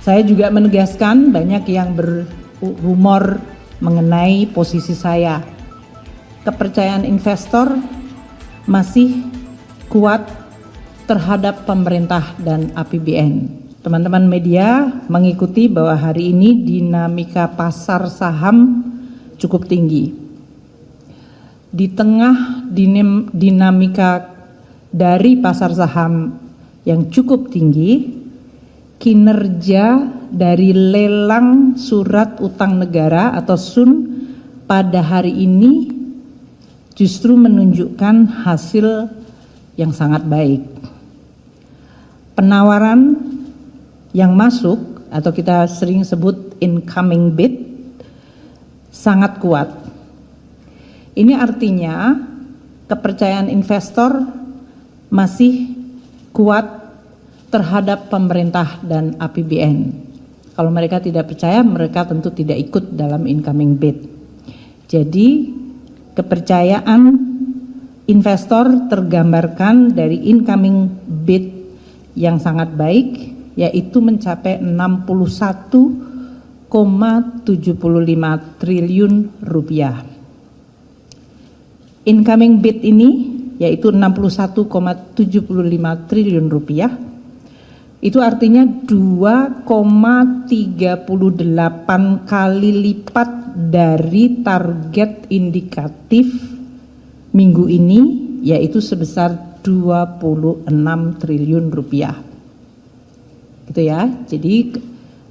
Saya juga menegaskan banyak yang berumor mengenai posisi saya. Kepercayaan investor masih kuat terhadap pemerintah dan APBN. Teman-teman media mengikuti bahwa hari ini dinamika pasar saham cukup tinggi. Di tengah dinamika dari pasar saham yang cukup tinggi, kinerja dari lelang surat utang negara atau SUN pada hari ini justru menunjukkan hasil yang sangat baik. Penawaran yang masuk atau kita sering sebut incoming bid sangat kuat. Ini artinya kepercayaan investor masih kuat terhadap pemerintah dan APBN. Kalau mereka tidak percaya, mereka tentu tidak ikut dalam incoming bid. Jadi kepercayaan investor tergambarkan dari incoming bid yang sangat baik, yaitu mencapai 61,75 triliun rupiah. Incoming bid ini yaitu 61,75 triliun rupiah. Itu artinya 2,38 kali lipat dari target indikatif minggu ini, yaitu sebesar 26 triliun rupiah. Gitu ya. Jadi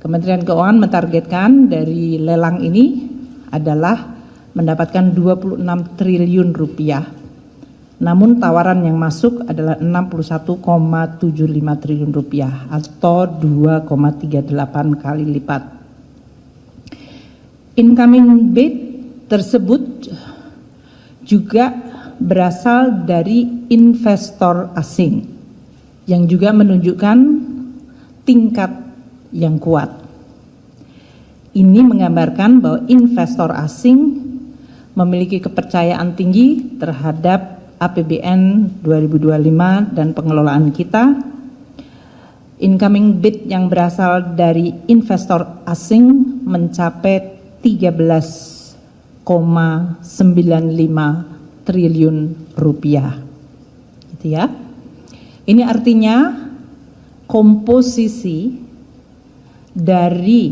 Kementerian Keuangan mentargetkan dari lelang ini adalah mendapatkan 26 triliun rupiah. Namun tawaran yang masuk adalah 61,75 triliun rupiah atau 2,38 kali lipat. Incoming bid tersebut juga berasal dari investor asing yang juga menunjukkan tingkat yang kuat. Ini menggambarkan bahwa investor asing memiliki kepercayaan tinggi terhadap APBN 2025 dan pengelolaan kita. Incoming bid yang berasal dari investor asing mencapai 13,95 triliun rupiah. Gitu ya. Ini artinya komposisi dari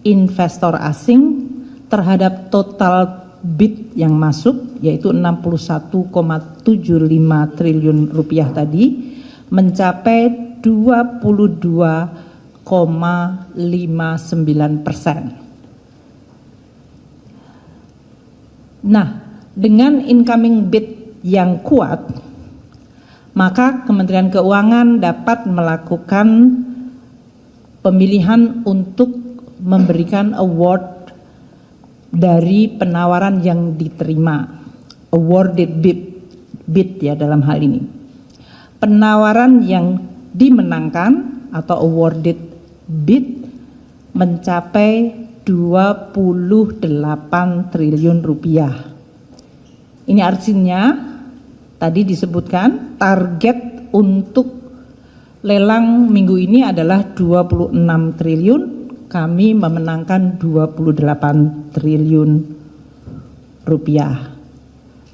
investor asing terhadap total bid yang masuk yaitu 61,75 triliun rupiah tadi mencapai 22,59%. Nah, dengan incoming bid yang kuat, maka Kementerian Keuangan dapat melakukan pemilihan untuk memberikan award dari penawaran yang diterima, awarded bid ya dalam hal ini. Penawaran yang dimenangkan atau awarded bid mencapai 28 triliun rupiah. Ini artinya tadi disebutkan target untuk lelang minggu ini adalah 26 triliun. Kami memenangkan 28 triliun rupiah.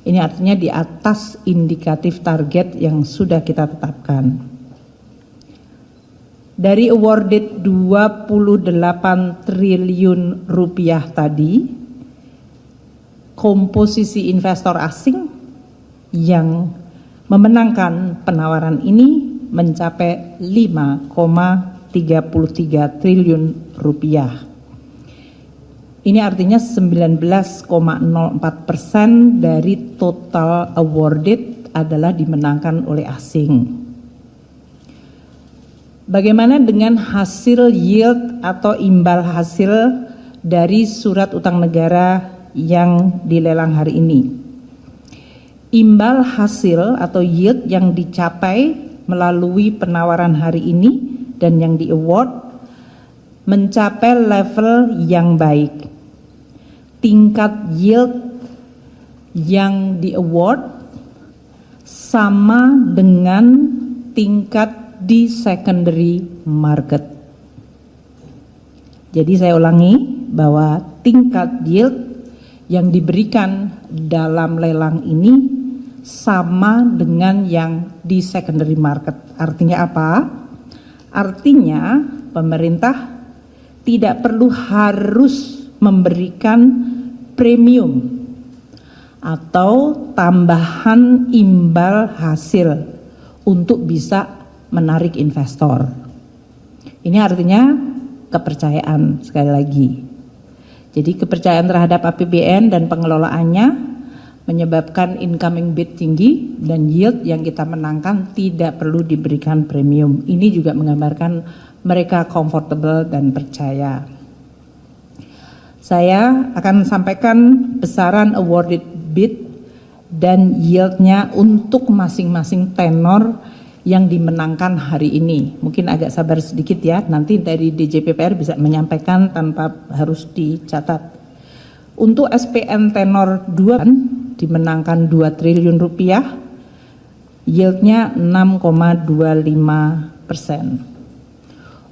Ini artinya di atas indikatif target yang sudah kita tetapkan. Dari awarded 28 triliun rupiah tadi, komposisi investor asing yang memenangkan penawaran ini mencapai 5,33 triliun rupiah. Ini artinya 19,04% dari total awarded adalah dimenangkan oleh asing. Bagaimana dengan hasil yield atau imbal hasil dari surat utang negara yang dilelang hari ini? Imbal hasil atau yield yang dicapai melalui penawaran hari ini dan yang di award mencapai level yang baik. Tingkat yield yang di award sama dengan tingkat di secondary market. Jadi saya ulangi bahwa tingkat yield yang diberikan dalam lelang ini sama dengan yang di secondary market. Artinya apa? Artinya pemerintah tidak perlu harus memberikan premium atau tambahan imbal hasil untuk bisa menarik investor. Ini artinya kepercayaan sekali lagi. Jadi kepercayaan terhadap APBN dan pengelolaannya menyebabkan incoming bid tinggi dan yield yang kita menangkan tidak perlu diberikan premium. Ini juga menggambarkan mereka comfortable dan percaya. Saya akan sampaikan besaran awarded bid dan yieldnya untuk masing-masing tenor yang dimenangkan hari ini. Mungkin agak sabar sedikit ya, nanti dari DJPPR bisa menyampaikan tanpa harus dicatat. Untuk SPN tenor 2 dimenangkan 2 triliun rupiah, yieldnya 6,25%.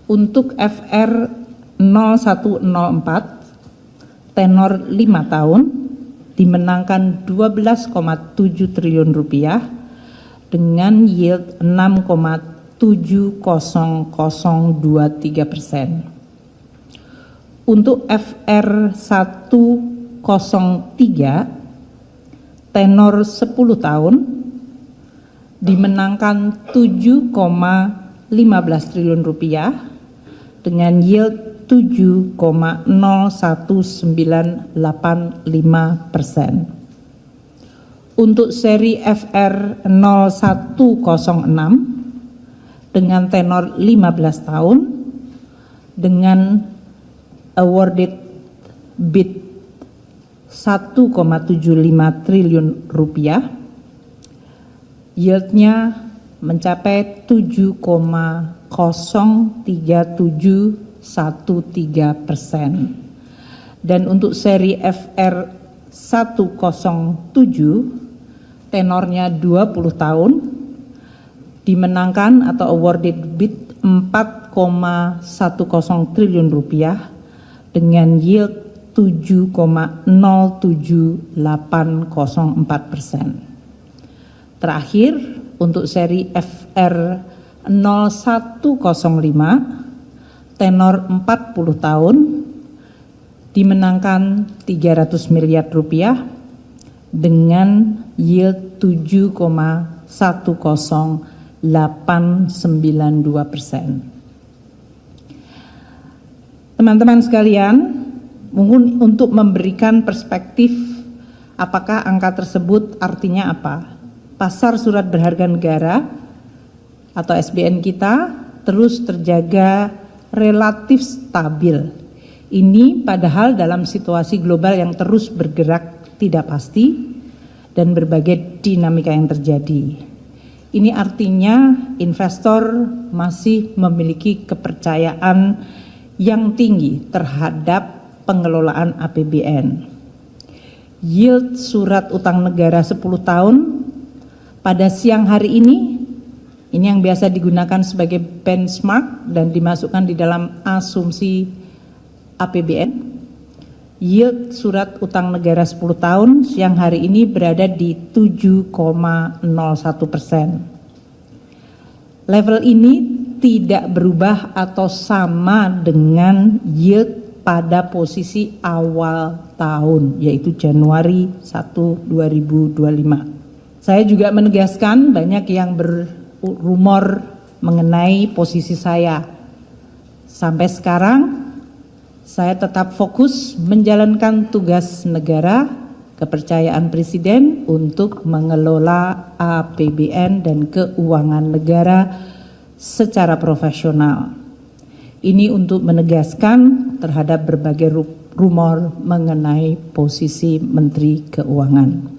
Untuk FR 0104 tenor 5 tahun dimenangkan 12,7 triliun rupiah dengan yield 6,70023%. Untuk FR 103 tenor 10 tahun dimenangkan 7,15 triliun rupiah dengan yield 7,01985%. Untuk seri FR 0106 dengan tenor 15 tahun dengan awarded bid 1,75 triliun rupiah, yieldnya mencapai 7,03713%. Dan untuk seri FR 107 tenornya 20 tahun dimenangkan atau awarded bid 4,10 triliun rupiah dengan yield 7,07804%. Terakhir untuk seri FR 0105 tenor 40 tahun dimenangkan 300 miliar rupiah dengan yield 7,10892%. Teman-teman sekalian, mungkin untuk memberikan perspektif apakah angka tersebut artinya apa? Pasar surat berharga negara atau SBN kita terus terjaga relatif stabil. Ini padahal dalam situasi global yang terus bergerak tidak pasti dan berbagai dinamika yang terjadi. Ini artinya investor masih memiliki kepercayaan yang tinggi terhadap pengelolaan APBN. Yield surat utang negara 10 tahun pada siang hari ini yang biasa digunakan sebagai benchmark dan dimasukkan di dalam asumsi APBN. Yield surat utang negara 10 tahun siang hari ini berada di 7,01%. Level ini tidak berubah atau sama dengan yield pada posisi awal tahun, yaitu Januari 1, 2025. Saya juga menegaskan banyak yang berumor mengenai posisi saya. Sampai sekarang saya tetap fokus menjalankan tugas negara, kepercayaan Presiden untuk mengelola APBN dan keuangan negara secara profesional. Ini untuk menegaskan terhadap berbagai rumor mengenai posisi Menteri Keuangan.